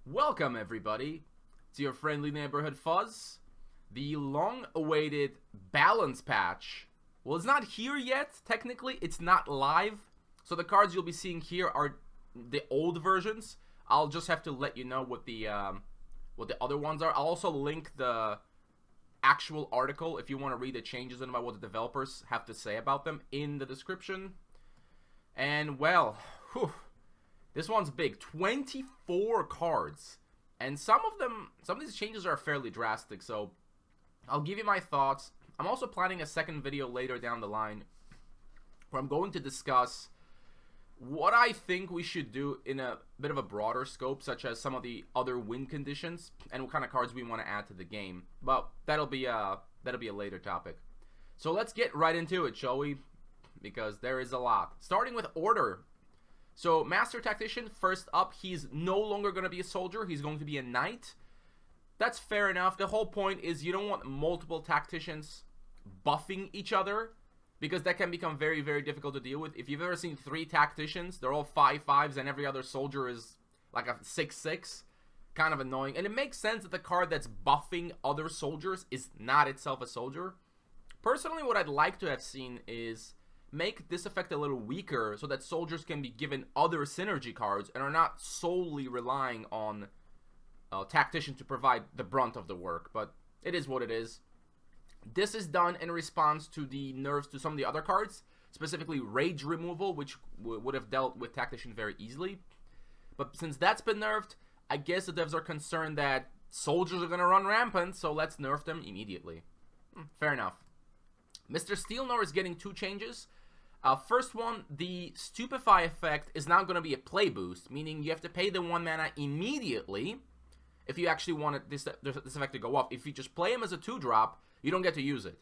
Welcome everybody to your friendly neighborhood Fuzz. The long-awaited balance patch. Well, it's not here yet, technically. It's not live. So the cards you'll be seeing here are the old versions. I'll just have to let you know what the other ones are. I'll also link the actual article if you want to read the changes and about what the developers have to say about them in the description. And well, whew, this one's big. 24 cards. And some of these changes are fairly drastic, so I'll give you my thoughts. I'm also planning a second video later down the line where I'm going to discuss what I think we should do in a bit of a broader scope, such as some of the other win conditions and what kind of cards we want to add to the game. But that'll be a later topic. So let's get right into it, shall we? Because there is a lot. Starting with order. So Master Tactician, first up, he's no longer going to be a soldier. He's going to be a knight. That's fair enough. The whole point is you don't want multiple tacticians buffing each other, because that can become very, very difficult to deal with. If you've ever seen 3 tacticians, they're all 5/5s and every other soldier is like a 6/6. Kind of annoying. And it makes sense that the card that's buffing other soldiers is not itself a soldier. Personally, what I'd like to have seen is make this effect a little weaker so that soldiers can be given other synergy cards and are not solely relying on tactician to provide the brunt of the work. But it is what it is. This is done in response to the nerfs to some of the other cards, specifically rage removal, which would have dealt with tactician very easily. But since that's been nerfed, I guess the devs are concerned that soldiers are going to run rampant, so let's nerf them immediately. Fair enough. Mr. Steel Noir is getting 2 changes. First one, the Stupefy effect is now going to be a play boost, meaning you have to pay the 1 mana immediately if you actually want this effect to go off. If you just play him as a 2-drop, you don't get to use it.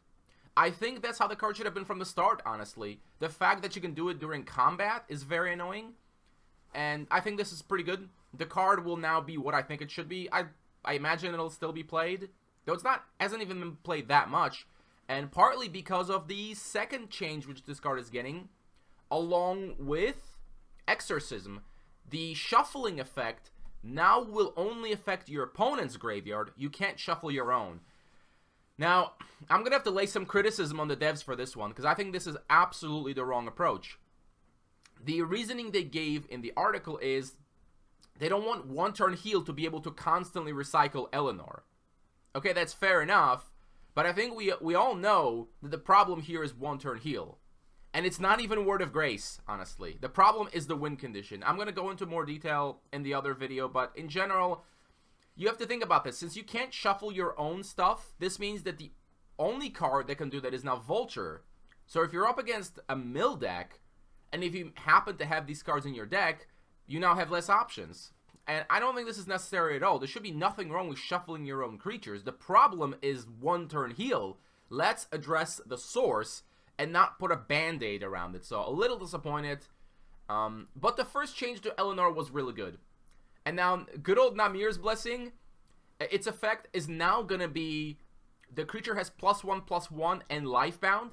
I think that's how the card should have been from the start, honestly. The fact that you can do it during combat is very annoying, and I think this is pretty good. The card will now be what I think it should be. I imagine it'll still be played, though hasn't even been played that much. And partly because of the second change which this card is getting, along with Exorcism, the shuffling effect now will only affect your opponent's graveyard. You can't shuffle your own. Now, I'm going to have to lay some criticism on the devs for this one, because I think this is absolutely the wrong approach. The reasoning they gave in the article is they don't want 1-turn heal to be able to constantly recycle Eleanor. Okay, that's fair enough. But I think we all know that the problem here is 1-turn heal. And it's not even Word of Grace, honestly. The problem is the win condition. I'm going to go into more detail in the other video, but in general, you have to think about this. Since you can't shuffle your own stuff, this means that the only card that can do that is now Vulture. So if you're up against a mill deck, and if you happen to have these cards in your deck, you now have less options. And I don't think this is necessary at all. There should be nothing wrong with shuffling your own creatures. The problem is 1-turn heal. Let's address the source and not put a band-aid around it. So a little disappointed. But the first change to Eleanor was really good. And now, good old Namir's Blessing, its effect is now going to be the creature has +1/+1 and lifebound,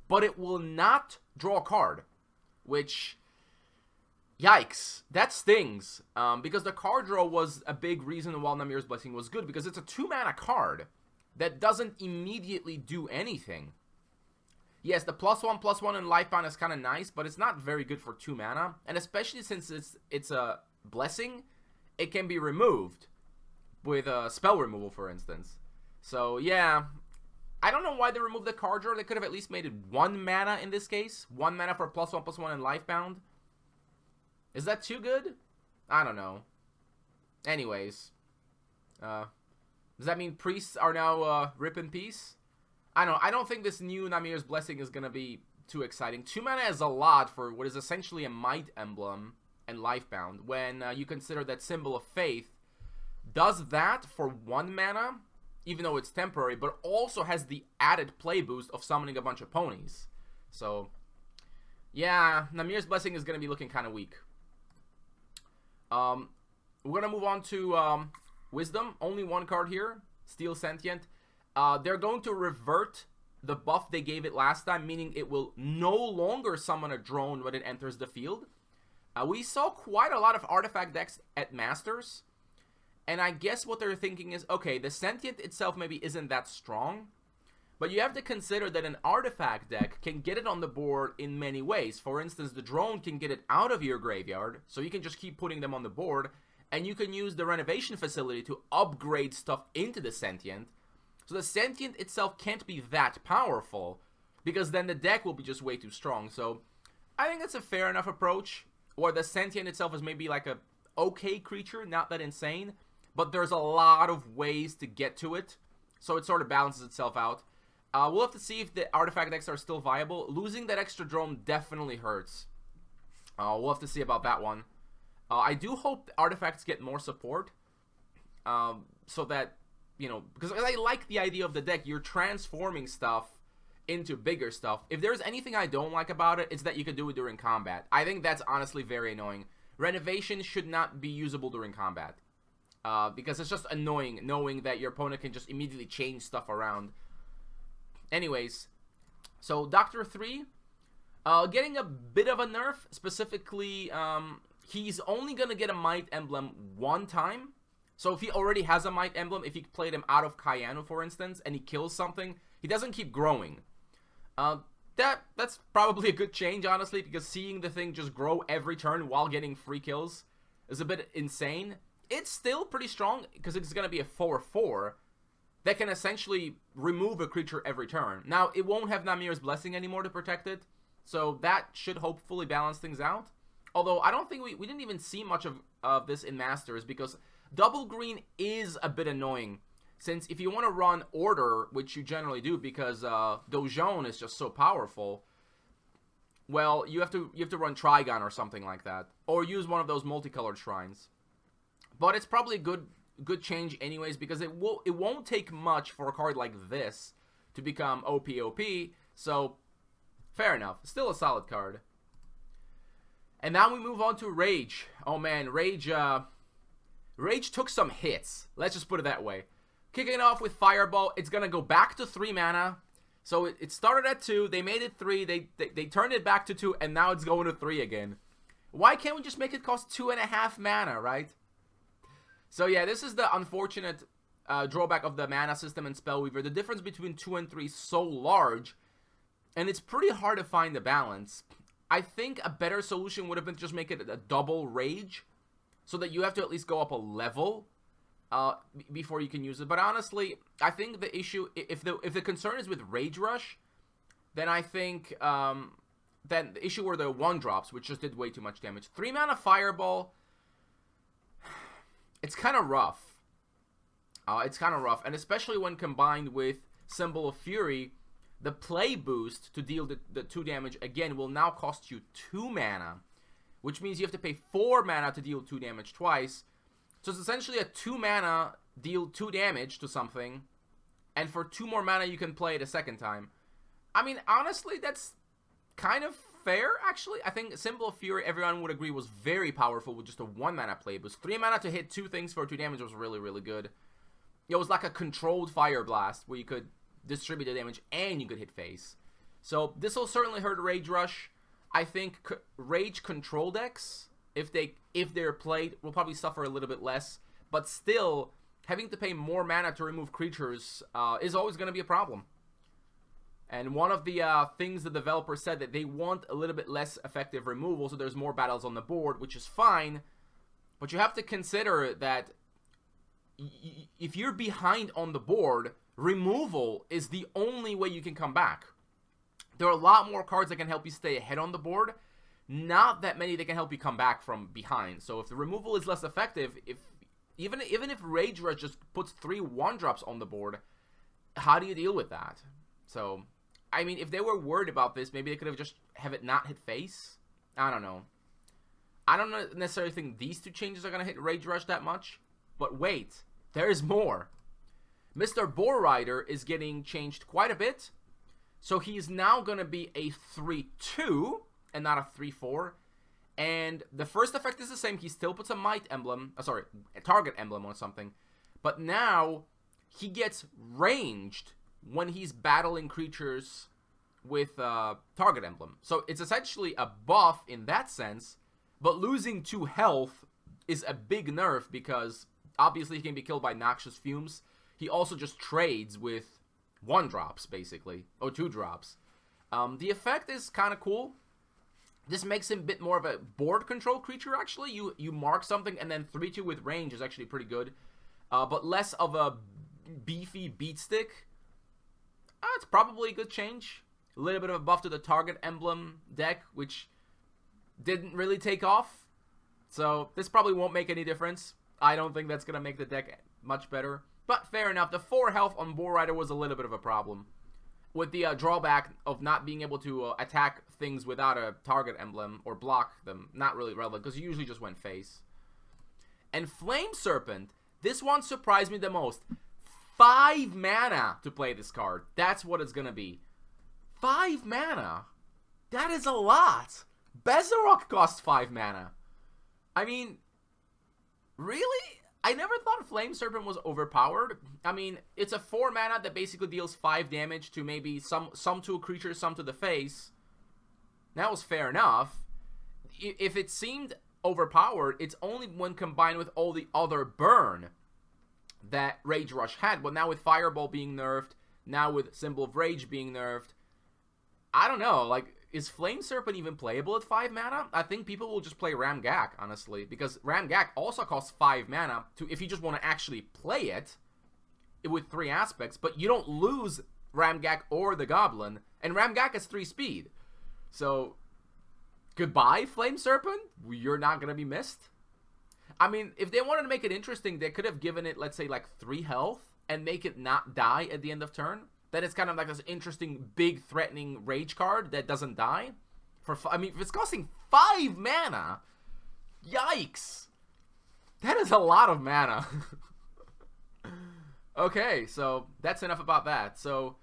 but it will not draw a card, which... yikes, that stings, because the card draw was a big reason why Namir's Blessing was good, because it's a 2-mana card that doesn't immediately do anything. Yes, the +1/+1 and lifebound is kind of nice, but it's not very good for 2 mana, and especially since it's a blessing, it can be removed with a spell removal, for instance. So yeah, I don't know why they removed the card draw. They could have at least made it 1 mana in this case, 1 mana for +1/+1 and lifebound. Is that too good? I don't know. Anyways. Does that mean priests are now rip in peace? I don't think this new Namir's Blessing is going to be too exciting. 2 mana is a lot for what is essentially a Might Emblem and lifebound, when you consider that Symbol of Faith does that for 1 mana, even though it's temporary, but also has the added play boost of summoning a bunch of ponies. So, yeah, Namir's Blessing is going to be looking kind of weak. We're going to move on to Wisdom. Only 1 card here. Steel Sentient. They're going to revert the buff they gave it last time, meaning it will no longer summon a drone when it enters the field. We saw quite a lot of artifact decks at Masters, And I guess what they're thinking is, okay, the Sentient itself maybe isn't that strong, but you have to consider that an artifact deck can get it on the board in many ways. For instance, the drone can get it out of your graveyard, so you can just keep putting them on the board, and you can use the renovation facility to upgrade stuff into the Sentient. So the Sentient itself can't be that powerful, because then the deck will be just way too strong. So I think that's a fair enough approach, or the Sentient itself is maybe like a okay creature, not that insane, but there's a lot of ways to get to it, so it sort of balances itself out. We'll have to see if the artifact decks are still viable. Losing that extra drone definitely hurts. We'll have to see about that one. I do hope the artifacts get more support, so that, you know, because I like the idea of the deck. You're transforming stuff into bigger stuff. If there's anything I don't like about it, it's that you can do it during combat. I think that's honestly very annoying. Renovation should not be usable during combat, because it's just annoying knowing that your opponent can just immediately change stuff around. Anyways, so Doctor 3, getting a bit of a nerf. Specifically, he's only going to get a Might Emblem one time. So if he already has a Might Emblem, if he played him out of Kayanu, for instance, and he kills something, he doesn't keep growing. That's probably a good change, honestly, because seeing the thing just grow every turn while getting free kills is a bit insane. It's still pretty strong, because it's going to be a 4/4 that can essentially remove a creature every turn. Now, it won't have Namir's Blessing anymore to protect it, so that should hopefully balance things out. Although, I don't think we didn't even see much of this in Masters, because double green is a bit annoying. Since if you want to run Order, which you generally do because Dojon is just so powerful, well, you have to run Trigon or something like that, or use one of those multicolored shrines. But it's probably a good change anyways, because it won't take much for a card like this to become OP. So fair enough, still a solid card. And now we move on to Rage. Oh man, Rage took some hits. Let's just put it that way. Kicking off with Fireball, it's gonna go back to 3 mana. So it started at 2, they made it 3, they turned it back to 2, and now it's going to 3 again. Why can't we just make it cost 2.5 mana, right? So yeah, this is the unfortunate drawback of the mana system in Spellweaver. The difference between 2 and 3 is so large, and it's pretty hard to find the balance. I think a better solution would have been to just make it a double Rage, so that you have to at least go up a level before you can use it. But honestly, I think the issue, if the concern is with Rage Rush, then I think then the issue were the 1-drops, which just did way too much damage. 3 mana Fireball, it's kind of rough. And especially when combined with Symbol of Fury, the play boost to deal the 2 damage again will now cost you 2 mana, which means you have to pay 4 mana to deal 2 damage twice. So it's essentially a 2 mana deal 2 damage to something, and for 2 more mana you can play it a second time. I mean, honestly, that's kind of fair, actually. I think Symbol of Fury, everyone would agree, was very powerful with just a 1 mana play boost. 3 mana to hit 2 things for 2 damage was really, really good. It was like a controlled Fire Blast, where you could distribute the damage and you could hit face. So this will certainly hurt Rage Rush. I think Rage control decks, if they're played, will probably suffer a little bit less. But still, having to pay more mana to remove creatures is always going to be a problem. And one of the things the developers said that they want a little bit less effective removal, so there's more battles on the board, which is fine. But you have to consider that if you're behind on the board, removal is the only way you can come back. There are a lot more cards that can help you stay ahead on the board, not that many that can help you come back from behind. So if the removal is less effective, even if Rage Rush just puts 3 1-drops on the board, how do you deal with that? So, I mean, if they were worried about this, maybe they could have just have it not hit face. I don't know. I don't necessarily think these 2 changes are going to hit Rage Rush that much. But wait, there's more. Mr. Boar Rider is getting changed quite a bit. So he's now going to be a 3/2 and not a 3/4. And the first effect is the same. He still puts a Might Emblem, a target emblem on something. But now he gets ranged when he's battling creatures with target emblem. So it's essentially a buff in that sense. But losing 2 health is a big nerf, because obviously he can be killed by Noxious Fumes. He also just trades with 1-drops, basically, or 2-drops. The effect is kind of cool. This makes him a bit more of a board control creature, actually. You mark something, and then 3-2 with range is actually pretty good. But less of a beefy beat stick. It's probably a good change. A little bit of a buff to the target emblem deck, which didn't really take off. So this probably won't make any difference. I don't think that's going to make the deck much better. But fair enough. The 4 health on Bull Rider was a little bit of a problem. With the drawback of not being able to attack things without a target emblem or block them. Not really relevant, because you usually just went face. And Flame Serpent, this one surprised me the most. 5 mana to play this card. That's what it's going to be. 5 mana? That is a lot. Bezarok costs 5 mana. I mean, really? I never thought Flame Serpent was overpowered. I mean, it's a 4 mana that basically deals 5 damage to maybe some to a creature, some to the face. That was fair enough. If it seemed overpowered, it's only when combined with all the other burn that Rage Rush had. But now with Fireball being nerfed, now with Symbol of Rage being nerfed, I don't know, like, is Flame Serpent even playable at 5 mana? I think people will just play Ramgak, honestly, because Ramgak also costs 5 mana if you just want to actually play it with 3 aspects, but you don't lose Ramgak or the Goblin, and Ramgak has 3 speed. So, goodbye, Flame Serpent? You're not going to be missed? I mean, if they wanted to make it interesting, they could have given it, let's say, like 3 health and make it not die at the end of turn. That is kind of like this interesting, big, threatening rage card that doesn't die. I mean, if it's costing 5 mana, yikes. That is a lot of mana. Okay, so that's enough about that. So,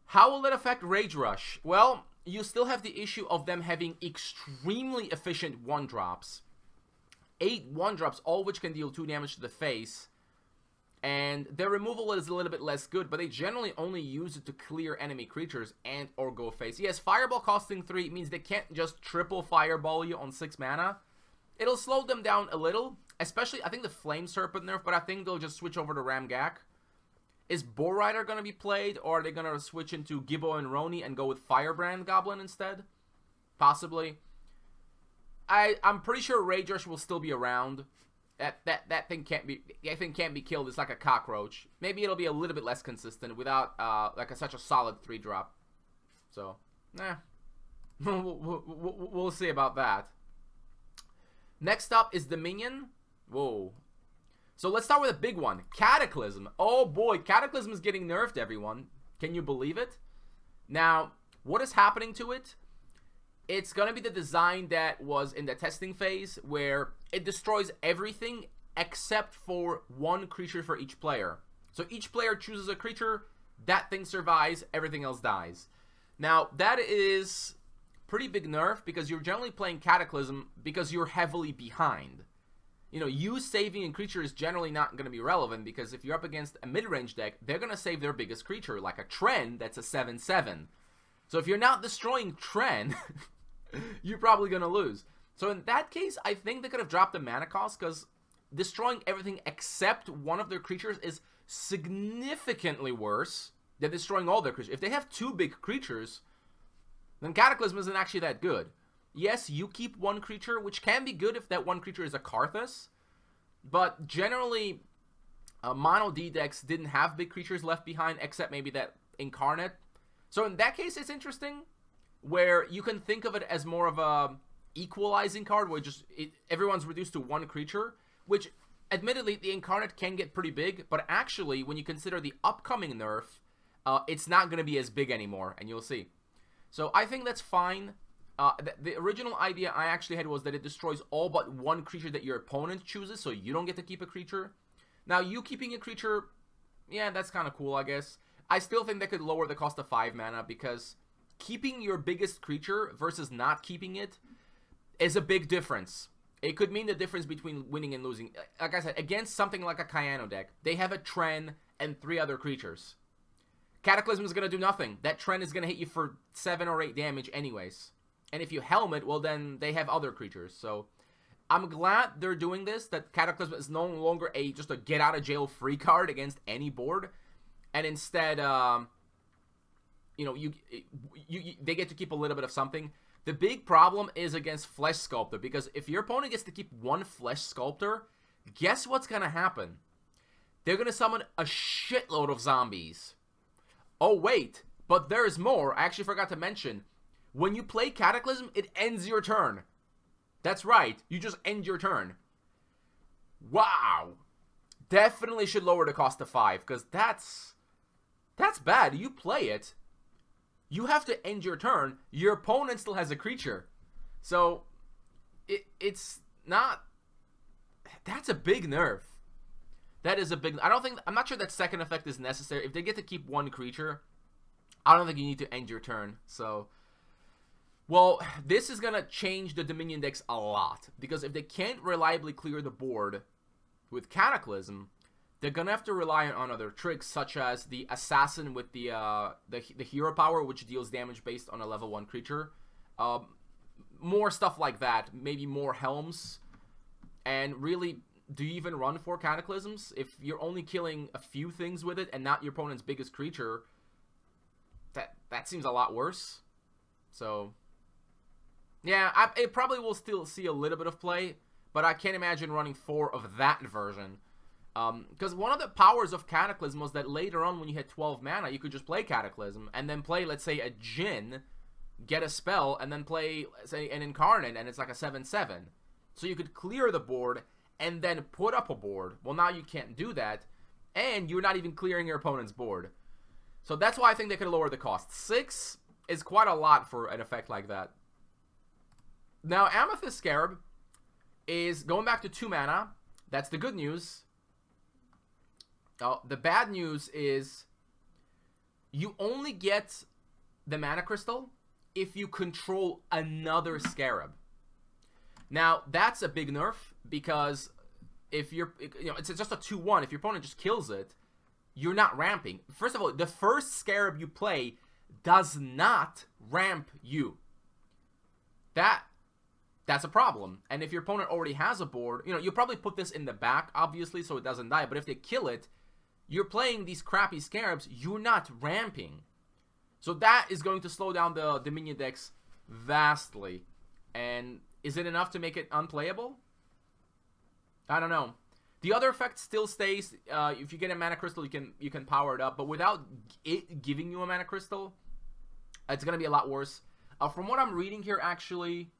how will it affect Rage Rush? Well, you still have the issue of them having extremely efficient 1-drops. 8 1-drops, all which can deal 2 damage to the face. And their removal is a little bit less good, but they generally only use it to clear enemy creatures and or go face. Yes, Fireball costing 3 means they can't just triple Fireball you on 6 mana. It'll slow them down a little, especially, I think the Flame Serpent nerf, but I think they'll just switch over to Ramgak. Is Bull Rider going to be played, or are they going to switch into Gibbo and Roni and go with Firebrand Goblin instead? Possibly. I'm pretty sure Rage Rush will still be around. That thing can't be killed. It's like a cockroach. Maybe it'll be a little bit less consistent without such a solid 3-drop. So, we'll see about that. Next up is Dominion. Whoa. So let's start with a big one. Cataclysm. Oh boy, Cataclysm is getting nerfed, everyone. Can you believe it? Now, what is happening to it? It's going to be the design that was in the testing phase, where it destroys everything except for 1 creature for each player. So each player chooses a creature, that thing survives, everything else dies. Now, that is pretty big nerf, because you're generally playing Cataclysm because you're heavily behind. You know, you saving a creature is generally not going to be relevant, because if you're up against a mid-range deck, they're going to save their biggest creature, like a Tren that's a 7/7. So if you're not destroying Tren... you're probably going to lose. So in that case, I think they could have dropped the mana cost, because destroying everything except one of their creatures is significantly worse than destroying all their creatures. If they have 2 big creatures, then Cataclysm isn't actually that good. Yes, you keep 1 creature, which can be good if that 1 creature is a Karthus, but generally, Mono D decks didn't have big creatures left behind, except maybe that Incarnate. So in that case, it's interesting, where you can think of it as more of a equalizing card, where everyone's reduced to 1 creature, which, admittedly, the Incarnate can get pretty big, but actually, when you consider the upcoming nerf, it's not going to be as big anymore, and you'll see. So I think that's fine. The original idea I actually had was that it destroys all but 1 creature that your opponent chooses, so you don't get to keep a creature. Now, you keeping a creature, yeah, that's kind of cool, I guess. I still think that could lower the cost of 5 mana, because keeping your biggest creature versus not keeping it is a big difference. It could mean the difference between winning and losing. Like I said, against something like a Kayano deck, they have a Tren and 3 other creatures. Cataclysm is going to do nothing. That Tren is going to hit you for 7 or 8 damage anyways. And if you helmet, well then they have other creatures. So I'm glad they're doing this, that Cataclysm is no longer just a get-out-of-jail-free card against any board, and instead, you know, they get to keep a little bit of something. The big problem is against Flesh Sculptor, because if your opponent gets to keep one Flesh Sculptor, guess what's going to happen? They're going to summon a shitload of zombies. Oh, wait, but there's more. I actually forgot to mention, when you play Cataclysm, it ends your turn. That's right, you just end your turn. Wow. Definitely should lower the cost to 5, because that's bad. You play it, you have to end your turn. Your opponent still has a creature. So, it's not... That's a big nerf. That is a big... I'm not sure that second effect is necessary. If they get to keep one creature, I don't think you need to end your turn. So... Well, this is going to change the Dominion decks a lot, because if they can't reliably clear the board with Cataclysm, they're going to have to rely on other tricks, such as the Assassin with the hero power, which deals damage based on a level 1 creature. More stuff like that, maybe more Helms. And really, do you even run 4 Cataclysms? If you're only killing a few things with it and not your opponent's biggest creature, that seems a lot worse. So... yeah, it probably will still see a little bit of play, but I can't imagine running 4 of that version. Because one of the powers of Cataclysm was that later on when you had 12 mana, you could just play Cataclysm, and then play, let's say, a Djinn, get a spell, and then play, say, an Incarnate, and it's like a 7/7. So you could clear the board, and then put up a board. Well, now you can't do that, and you're not even clearing your opponent's board. So that's why I think they could lower the cost. 6 is quite a lot for an effect like that. Now, Amethyst Scarab is going back to 2 mana. That's the good news. The bad news is you only get the mana crystal if you control another Scarab. Now, that's a big nerf, because if you're, it's just a 2/1. If your opponent just kills it, you're not ramping. First of all, the first Scarab you play does not ramp you. That's a problem. And if your opponent already has a board, you'll probably put this in the back, obviously, so it doesn't die. But if they kill it, you're playing these crappy Scarabs, you're not ramping. So that is going to slow down the Dominion decks vastly. And is it enough to make it unplayable? I don't know. The other effect still stays. If you get a mana crystal, you can power it up. But without it giving you a mana crystal, it's going to be a lot worse. From what I'm reading here, actually...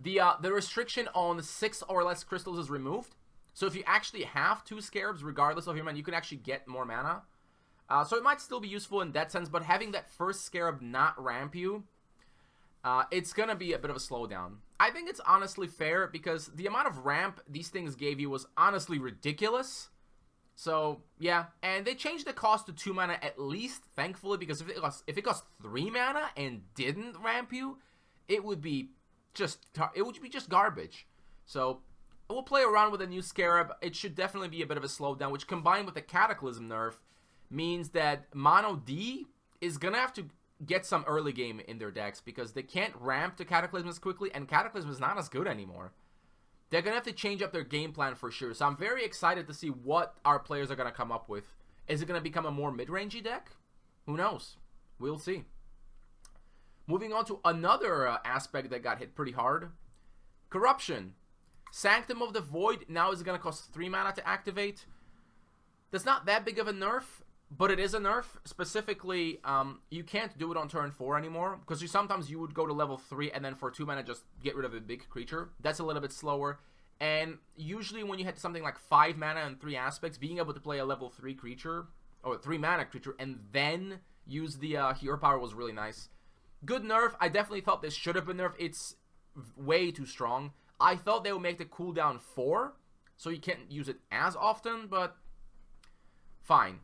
The restriction on 6 or less crystals is removed. So if you actually have 2 Scarabs, regardless of your mana, you can actually get more mana. So it might still be useful in that sense, but having that first Scarab not ramp you, it's going to be a bit of a slowdown. I think it's honestly fair, because the amount of ramp these things gave you was honestly ridiculous. So, yeah. And they changed the cost to 2 mana at least, thankfully, because if it cost 3 mana and didn't ramp you, it would be... it would be just garbage. So we'll play around with a new Scarab. It should definitely be a bit of a slowdown, which combined with the Cataclysm nerf means that Mono D is gonna have to get some early game in their decks, because they can't ramp to Cataclysm as quickly, and Cataclysm is not as good anymore. They're gonna have to change up their game plan for sure. So I'm very excited to see what our players are gonna come up with. Is it gonna become a more mid-rangey deck? Who knows? We'll see. Moving on to another aspect that got hit pretty hard. Corruption. Sanctum of the Void now is going to cost 3 mana to activate. That's not that big of a nerf, but it is a nerf. Specifically, you can't do it on turn 4 anymore, because sometimes you would go to level 3 and then for 2 mana just get rid of a big creature. That's a little bit slower. And usually when you had something like 5 mana and 3 aspects, being able to play a level 3 creature, or a 3 mana creature, and then use the hero power was really nice. Good nerf. I definitely thought this should have been nerfed. It's way too strong. I thought they would make the cooldown 4, so you can't use it as often, but fine.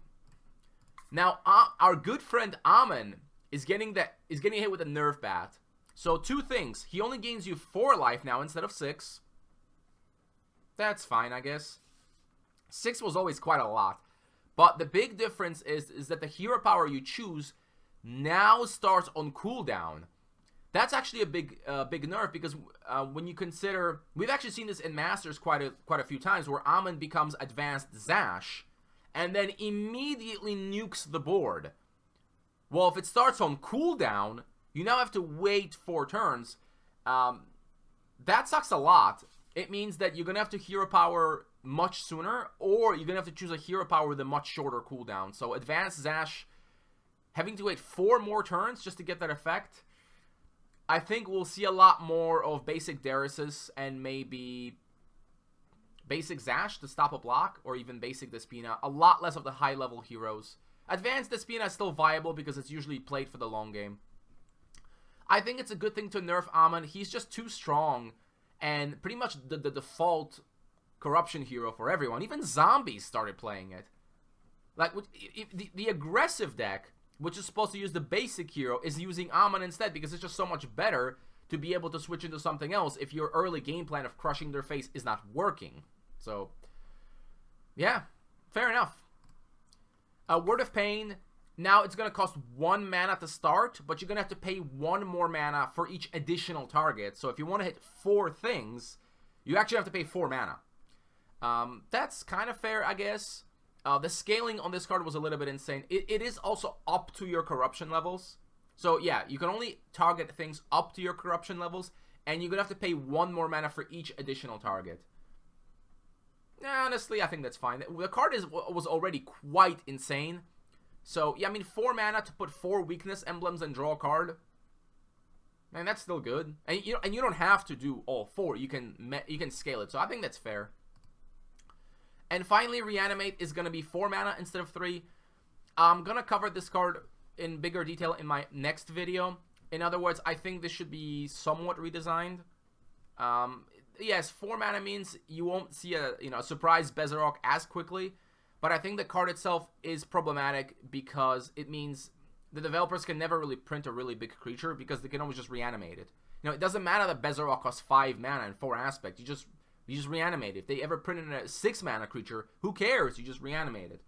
Now, our good friend Armin is getting hit with a nerf bat. So 2 things. He only gains you 4 life now instead of 6. That's fine, I guess. 6 was always quite a lot. But the big difference is that the hero power you choose now starts on cooldown. That's actually a big nerf, because when you consider, we've actually seen this in Masters quite a few times, where Armin becomes Advanced Zash, and then immediately nukes the board. Well, if it starts on cooldown, you now have to wait 4 turns. That sucks a lot. It means that you're going to have to hero power much sooner, or you're going to have to choose a hero power with a much shorter cooldown. So Advanced Zash, having to wait 4 more turns just to get that effect, I think we'll see a lot more of basic Darius and maybe basic Zash to stop a block, or even basic Despina. A lot less of the high-level heroes. Advanced Despina is still viable because it's usually played for the long game. I think it's a good thing to nerf Armin. He's just too strong, and pretty much the default corruption hero for everyone. Even zombies started playing it. Like, the aggressive deck, which is supposed to use the basic hero, is using Armin instead, because it's just so much better to be able to switch into something else if your early game plan of crushing their face is not working. So, yeah, fair enough. Word of Pain, now it's going to cost 1 mana to start, but you're going to have to pay 1 more mana for each additional target. So if you want to hit 4 things, you actually have to pay 4 mana. That's kind of fair, I guess. The scaling on this card was a little bit insane. It is also up to your corruption levels. So yeah, you can only target things up to your corruption levels, and you're going to have to pay 1 more mana for each additional target. Honestly, I think that's fine. The card was already quite insane. So, yeah, I mean, 4 mana to put 4 weakness emblems and draw a card. Man, that's still good. And you don't have to do all 4. You can scale it. So I think that's fair. And finally, Reanimate is going to be 4 mana instead of 3. I'm going to cover this card in bigger detail in my next video. In other words, I think this should be somewhat redesigned. Yes, 4 mana means you won't see a surprise Bezarok as quickly, but I think the card itself is problematic because it means the developers can never really print a really big creature because they can always just reanimate it. It doesn't matter that Bezarok costs 5 mana and 4 aspect. You just reanimate it. If they ever printed a 6 mana creature, who cares? You just reanimate it.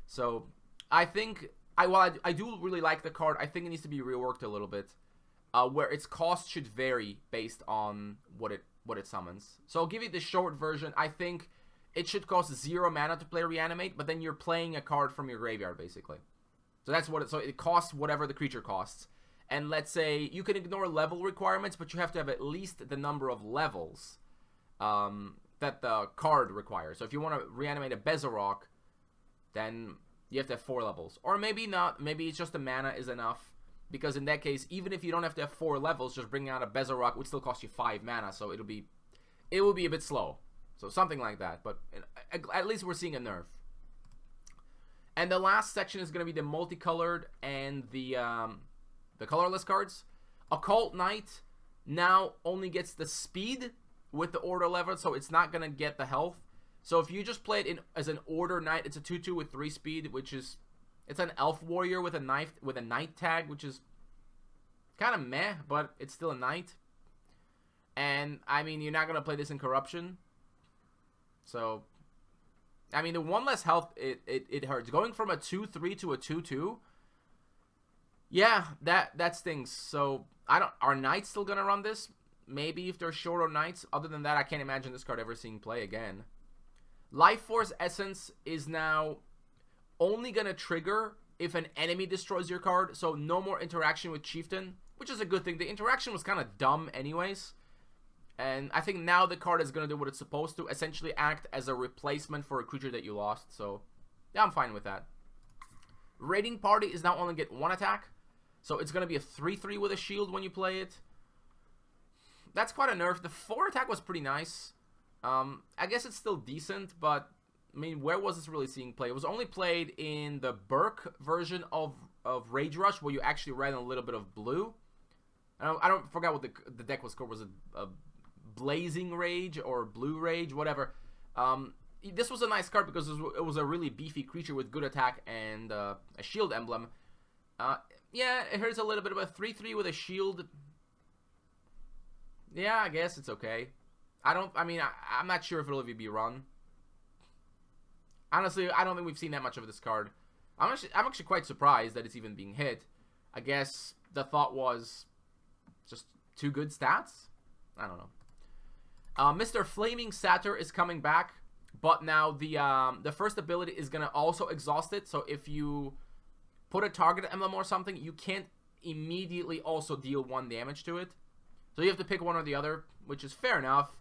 So I think while I do really like the card, I think it needs to be reworked a little bit, where its cost should vary based on what it summons. So I'll give you the short version. I think it should cost 0 mana to play Reanimate, but then you're playing a card from your graveyard, basically. So that's what so it costs whatever the creature costs. And let's say you can ignore level requirements, but you have to have at least the number of levels that the card requires. So if you want to reanimate a Bezarok, then you have to have 4 levels. Or maybe not. Maybe it's just the mana is enough. Because in that case, even if you don't have to have 4 levels, just bringing out a Bezarok would still cost you 5 mana. So it will be a bit slow. So something like that. But at least we're seeing a nerf. And the last section is going to be the multicolored and the colorless cards. Occult Knight now only gets the speed with the Order level, so it's not going to get the health. So if you just play it as an Order Knight, it's a 2/2 with 3 speed, which is... It's an elf warrior with a knight tag, which is kind of meh, but it's still a knight. And, I mean, you're not going to play this in corruption. So, I mean, the 1 less health, it hurts. Going from a 2/3 to a 2/2, yeah, that stings. So, are knights still going to run this? Maybe if they're short on knights. Other than that, I can't imagine this card ever seeing play again. Life Force Essence is now only going to trigger if an enemy destroys your card, so no more interaction with Chieftain, which is a good thing. The interaction was kind of dumb anyways, and I think now the card is going to do what it's supposed to, essentially act as a replacement for a creature that you lost, so yeah, I'm fine with that. Raiding Party is now only get 1 attack, so it's going to be a 3/3 with a shield when you play it. That's quite a nerf. The 4 attack was pretty nice. I guess it's still decent, but I mean, where was this really seeing play? It was only played in the Burke version of Rage Rush, where you actually ran a little bit of blue. I don't forget what the deck was called. Was it a Blazing Rage or Blue Rage? Whatever. This was a nice card because it was a really beefy creature with good attack and a shield emblem. Yeah, here's a little bit of a 3/3 with a shield. Yeah, I guess it's okay. I'm not sure if it'll ever be run. Honestly, I don't think we've seen that much of this card. I'm actually quite surprised that it's even being hit. I guess the thought was Just 2 good stats? I don't know. Mr. Flaming Satyr is coming back, but now the first ability is going to also exhaust it. So if you put a target emblem or something, you can't immediately also deal 1 damage to it. So you have to pick one or the other, which is fair enough.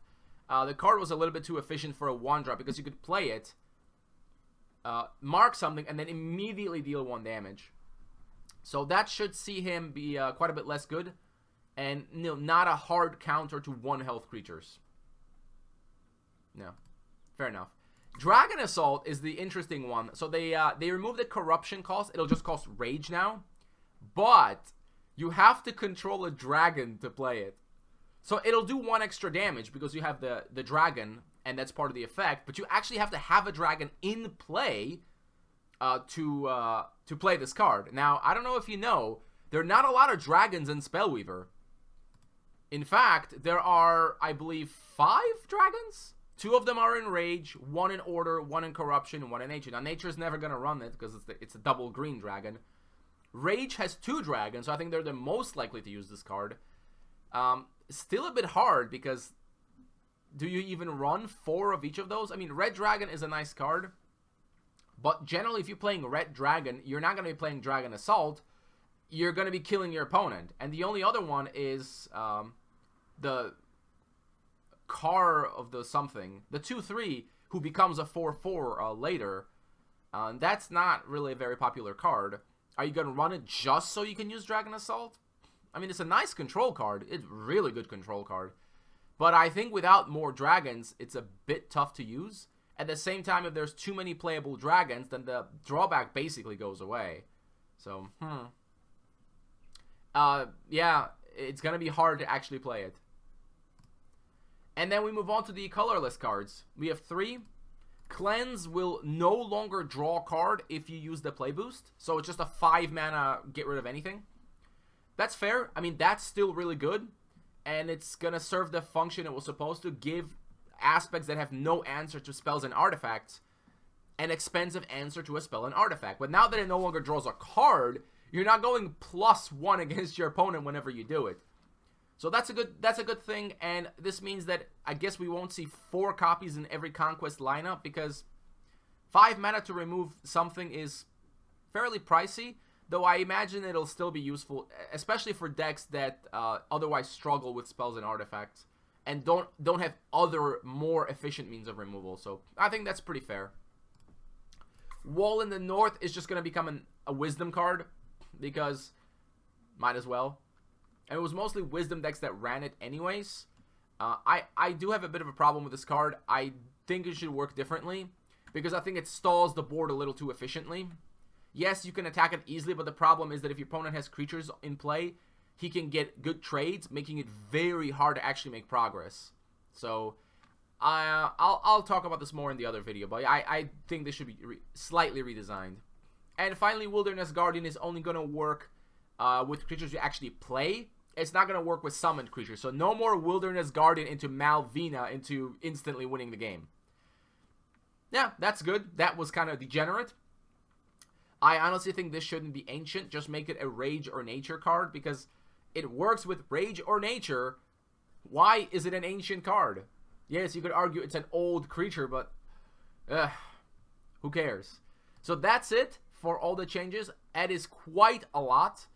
The card was a little bit too efficient for a 1-drop because you could play it, mark something, and then immediately deal 1 damage. So that should see him be quite a bit less good, and not a hard counter to 1-health creatures. No, fair enough. Dragon Assault is the interesting one. So they removed the corruption cost. It'll just cost rage now, but you have to control a dragon to play it. So it'll do 1 extra damage because you have the dragon, and that's part of the effect. But you actually have to have a dragon in play to play this card. Now, I don't know if you know, there are not a lot of dragons in Spellweaver. In fact, there are, I believe, 5 dragons. 2 of them are in Rage, 1 in Order, 1 in Corruption, and 1 in Nature. Now, Nature's never going to run it because it's a double green dragon. Rage has 2 dragons, so I think they're the most likely to use this card. Still a bit hard because do you even run 4 of each of those? I mean, Red Dragon is a nice card, but generally if you're playing Red Dragon, you're not going to be playing Dragon Assault. You're going to be killing your opponent. And the only other one is the Car of the something, the 2/3 who becomes a 4/4 later. That's not really a very popular card. Are you going to run it just so you can use Dragon Assault? I mean, it's a nice control card. It's a really good control card. But I think without more dragons, it's a bit tough to use. At the same time, if there's too many playable dragons, then the drawback basically goes away. So, yeah, it's going to be hard to actually play it. And then we move on to the colorless cards. We have 3. Cleanse will no longer draw a card if you use the play boost. So it's just a 5 mana get rid of anything. That's fair. I mean, that's still really good. And it's going to serve the function it was supposed to, give aspects that have no answer to spells and artifacts an expensive answer to a spell and artifact. But now that it no longer draws a card, you're not going +1 against your opponent whenever you do it. So that's a good thing, and this means that I guess we won't see 4 copies in every Conquest lineup because 5 mana to remove something is fairly pricey, though I imagine it'll still be useful, especially for decks that otherwise struggle with spells and artifacts and don't have other more efficient means of removal. So I think that's pretty fair. Wall in the North is just going to become a Wisdom card because might as well. And it was mostly Wisdom decks that ran it anyways. I do have a bit of a problem with this card. I think it should work differently because I think it stalls the board a little too efficiently. Yes, you can attack it easily, but the problem is that if your opponent has creatures in play, he can get good trades, making it very hard to actually make progress. So I'll talk about this more in the other video, but I think this should be slightly redesigned. And finally, Wilderness Guardian is only going to work with creatures you actually play. It's not going to work with summoned creatures. So no more Wilderness Guardian into Malvina into instantly winning the game. Yeah, that's good. That was kind of degenerate. I honestly think this shouldn't be Ancient. Just make it a Rage or Nature card because it works with Rage or Nature. Why is it an Ancient card? Yes, you could argue it's an old creature, but who cares? So that's it for all the changes. That is quite a lot.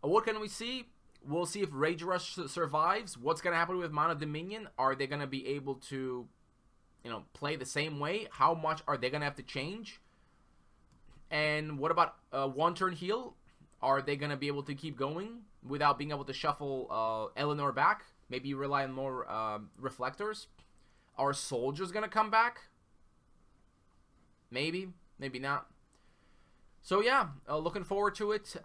What can we see? We'll see if Rage Rush survives. What's going to happen with Mana Dominion? Are they going to be able to, play the same way? How much are they going to have to change? And what about 1-turn heal? Are they going to be able to keep going without being able to shuffle Eleanor back? Maybe rely on more reflectors? Are soldiers going to come back? Maybe. Maybe not. So yeah, looking forward to it.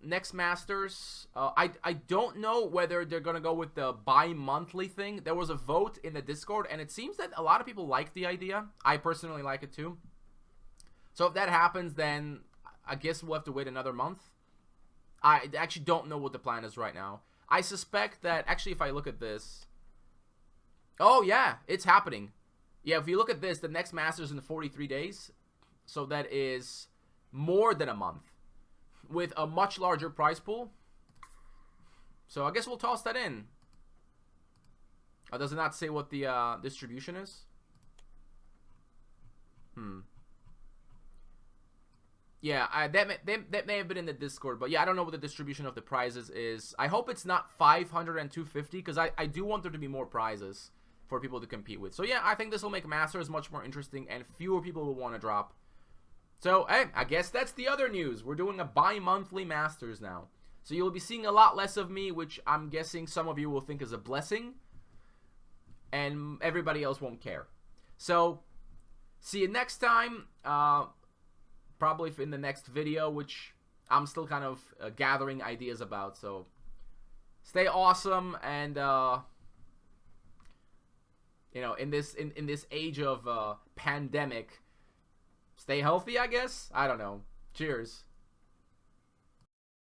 Next Masters, I don't know whether they're going to go with the bi-monthly thing. There was a vote in the Discord, and it seems that a lot of people like the idea. I personally like it too. So if that happens, then I guess we'll have to wait another month. I actually don't know what the plan is right now. I suspect that, actually, if I look at this... Oh, yeah, it's happening. Yeah, if you look at this, the next Masters in 43 days. So that is... more than a month with a much larger prize pool. So I guess we'll toss that in. Does it not say what the distribution is? Yeah, that may have been in the Discord, but yeah, I don't know what the distribution of the prizes is. I hope it's not 500 and 250, because I do want there to be more prizes for people to compete with. So yeah, I think this will make Masters much more interesting, and fewer people will want to drop. So, hey, I guess that's the other news. We're doing a bi-monthly Masters now. So you'll be seeing a lot less of me, which I'm guessing some of you will think is a blessing. And everybody else won't care. So, see you next time. Probably in the next video, which I'm still kind of gathering ideas about. So, stay awesome, and you know, in this age of pandemic, stay healthy, I guess. I don't know. Cheers.